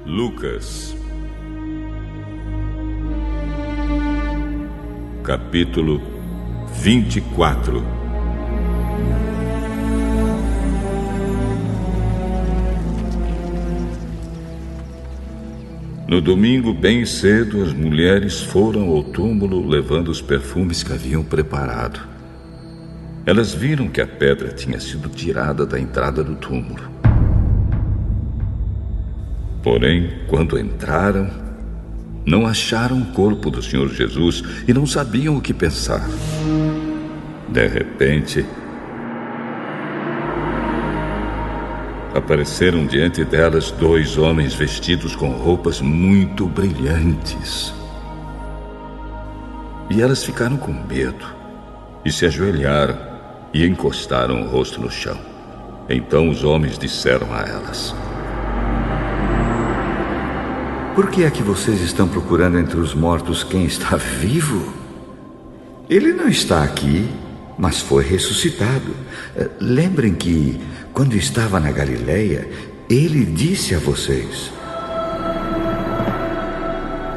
Lucas, capítulo 24. No domingo, bem cedo, as mulheres foram ao túmulo levando os perfumes que haviam preparado. Elas viram que a pedra tinha sido tirada da entrada do túmulo. Porém, quando entraram, não acharam o corpo do Senhor Jesus e não sabiam o que pensar. De repente, apareceram diante delas 2 homens vestidos com roupas muito brilhantes. E elas ficaram com medo e se ajoelharam e encostaram o rosto no chão. Então os homens disseram a elas: Por que é que vocês estão procurando entre os mortos quem está vivo? Ele não está aqui, mas foi ressuscitado. Lembrem que, quando estava na Galileia, ele disse a vocês: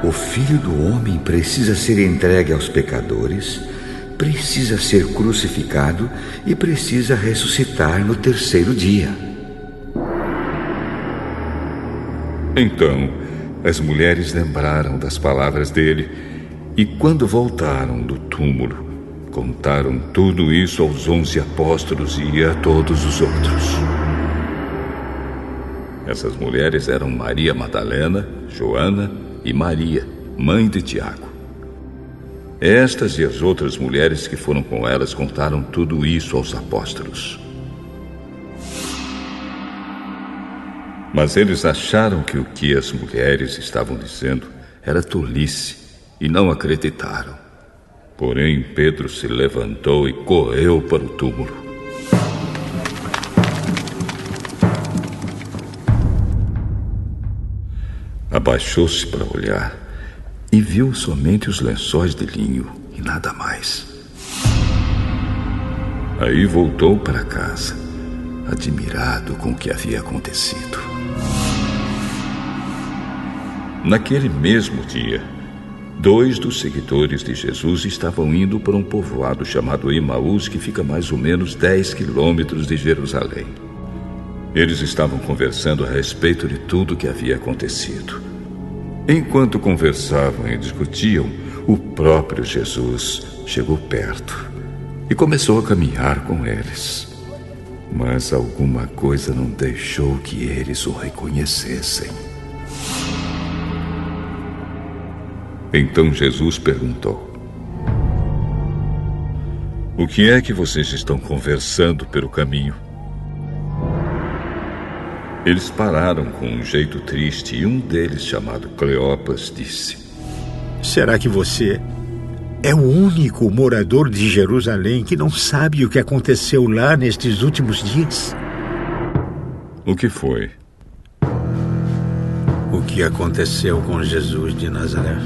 o Filho do Homem precisa ser entregue aos pecadores, precisa ser crucificado e precisa ressuscitar no 3º dia. Então, as mulheres lembraram das palavras dele e, quando voltaram do túmulo, contaram tudo isso aos 11 apóstolos e a todos os outros. Essas mulheres eram Maria Madalena, Joana e Maria, mãe de Tiago. Estas e as outras mulheres que foram com elas contaram tudo isso aos apóstolos. Mas eles acharam que o que as mulheres estavam dizendo era tolice e não acreditaram. Porém, Pedro se levantou e correu para o túmulo. Abaixou-se para olhar e viu somente os lençóis de linho e nada mais. Aí voltou para casa, admirado com o que havia acontecido. Naquele mesmo dia, 2 dos seguidores de Jesus estavam indo para um povoado chamado Emaús, que fica mais ou menos 10 quilômetros de Jerusalém. Eles estavam conversando a respeito de tudo o que havia acontecido. Enquanto conversavam e discutiam, o próprio Jesus chegou perto e começou a caminhar com eles. Mas alguma coisa não deixou que eles o reconhecessem. Então Jesus perguntou: o que é que vocês estão conversando pelo caminho? Eles pararam com um jeito triste e um deles, chamado Cleopas, disse: Será que você é o único morador de Jerusalém que não sabe o que aconteceu lá nestes últimos dias? O que foi? O que aconteceu com Jesus de Nazaré.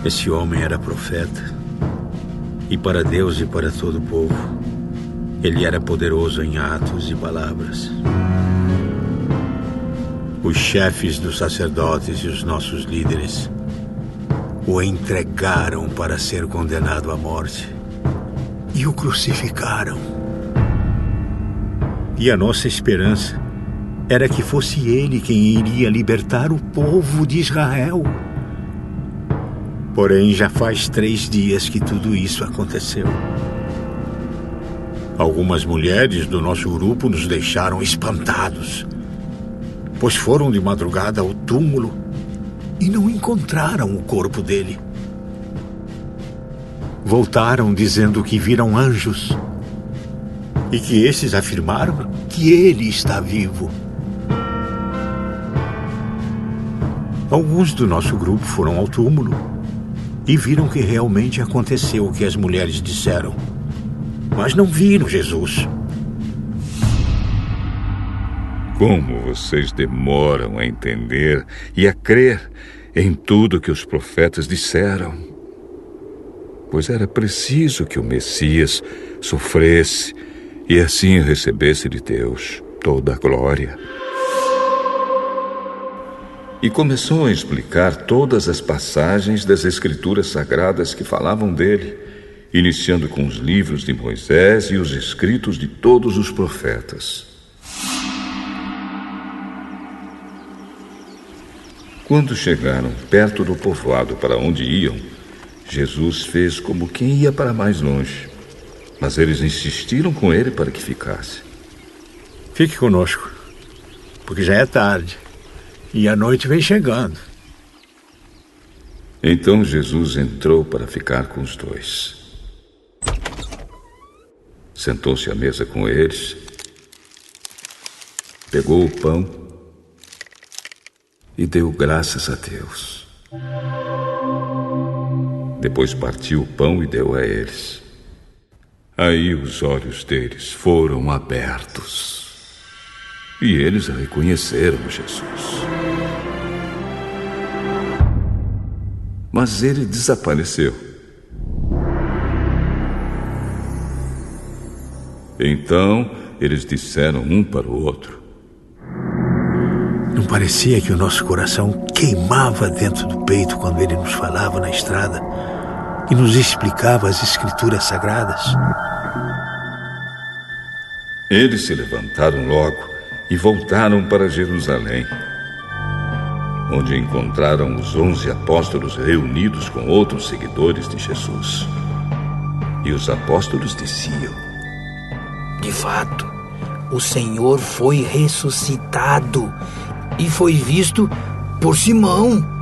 Esse homem era profeta, e para Deus e para todo o povo, ele era poderoso em atos e palavras. Os chefes dos sacerdotes e os nossos líderes o entregaram para ser condenado à morte e o crucificaram. E a nossa esperança era que fosse ele quem iria libertar o povo de Israel. Porém, já faz 3 dias que tudo isso aconteceu. Algumas mulheres do nosso grupo nos deixaram espantados, pois foram de madrugada ao túmulo e não encontraram o corpo dele. Voltaram dizendo que viram anjos e que esses afirmaram que ele está vivo. Alguns do nosso grupo foram ao túmulo e viram que realmente aconteceu o que as mulheres disseram, mas não viram Jesus. Como vocês demoram a entender e a crer em tudo que os profetas disseram? Pois era preciso que o Messias sofresse e assim recebesse de Deus toda a glória. e começou a explicar todas as passagens das Escrituras Sagradas que falavam dele, iniciando com os livros de Moisés e os escritos de todos os profetas. Quando chegaram perto do povoado para onde iam, Jesus fez como quem ia para mais longe, mas eles insistiram com ele para que ficasse. Fique conosco, porque já é tarde e a noite vem chegando. Então Jesus entrou para ficar com os dois. Sentou-se à mesa com eles, pegou o pão e deu graças a Deus. Depois partiu o pão e deu a eles. Aí os olhos deles foram abertos e eles reconheceram Jesus. Mas ele desapareceu. Então eles disseram um para o outro: Não parecia que o nosso coração queimava dentro do peito quando ele nos falava na estrada e nos explicava as Escrituras Sagradas? Eles se levantaram logo e voltaram para Jerusalém, onde encontraram os 11 apóstolos reunidos com outros seguidores de Jesus. E os apóstolos diziam: De fato, o Senhor foi ressuscitado e foi visto por Simão.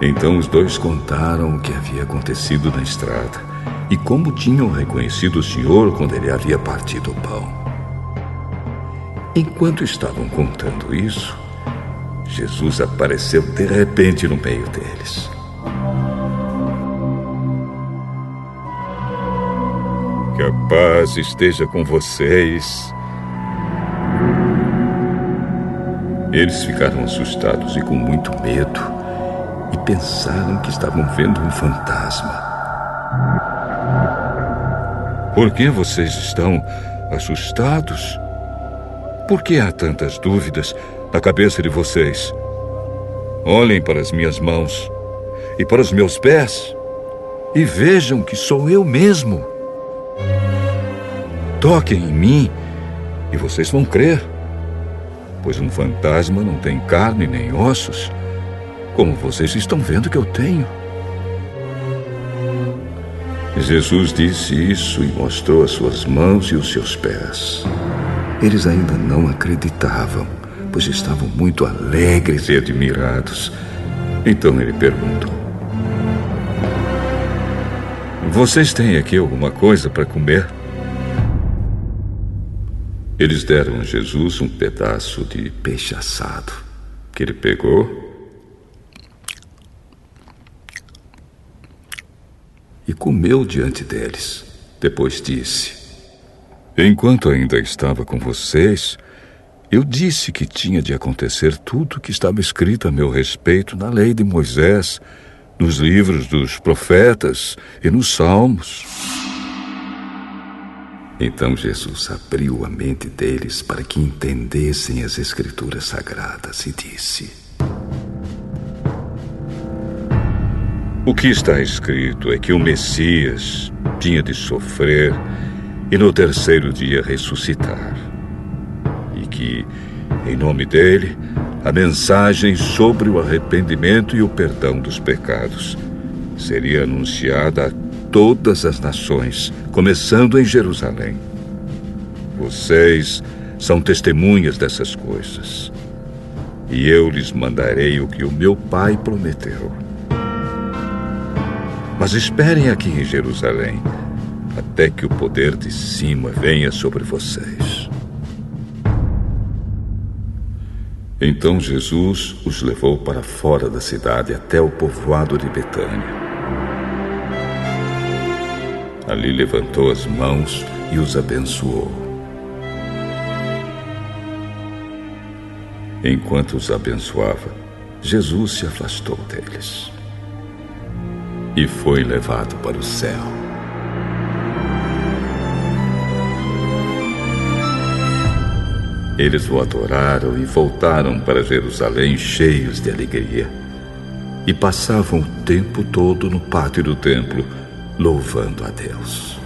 Então os dois contaram o que havia acontecido na estrada e como tinham reconhecido o Senhor quando ele havia partido o pão. Enquanto estavam contando isso, Jesus apareceu de repente no meio deles. Que a paz esteja com vocês. Eles ficaram assustados e com muito medo e pensaram que estavam vendo um fantasma. Por que vocês estão assustados? Por que há tantas dúvidas na cabeça de vocês? Olhem para as minhas mãos e para os meus pés e vejam que sou eu mesmo. Toquem em mim e vocês vão crer, pois um fantasma não tem carne nem ossos, como vocês estão vendo que eu tenho. Jesus disse isso e mostrou as suas mãos e os seus pés. Eles ainda não acreditavam, pois estavam muito alegres e admirados. Então ele perguntou: Vocês têm aqui alguma coisa para comer? Eles deram a Jesus um pedaço de peixe assado, que ele pegou e comeu diante deles. Depois disse: Enquanto ainda estava com vocês, eu disse que tinha de acontecer tudo o que estava escrito a meu respeito na lei de Moisés, nos livros dos profetas e nos salmos. Então Jesus abriu a mente deles para que entendessem as Escrituras Sagradas e disse: O que está escrito é que o Messias tinha de sofrer e no terceiro dia ressuscitar. E que, em nome dele, a mensagem sobre o arrependimento e o perdão dos pecados seria anunciada a todas as nações, começando em Jerusalém. Vocês são testemunhas dessas coisas, e eu lhes mandarei o que o meu Pai prometeu. Mas esperem aqui em Jerusalém, até que o poder de cima venha sobre vocês. Então Jesus os levou para fora da cidade até o povoado de Betânia. Ali levantou as mãos e os abençoou. Enquanto os abençoava, Jesus se afastou deles e foi levado para o céu. Eles o adoraram e voltaram para Jerusalém cheios de alegria. E passavam o tempo todo no pátio do templo, louvando a Deus.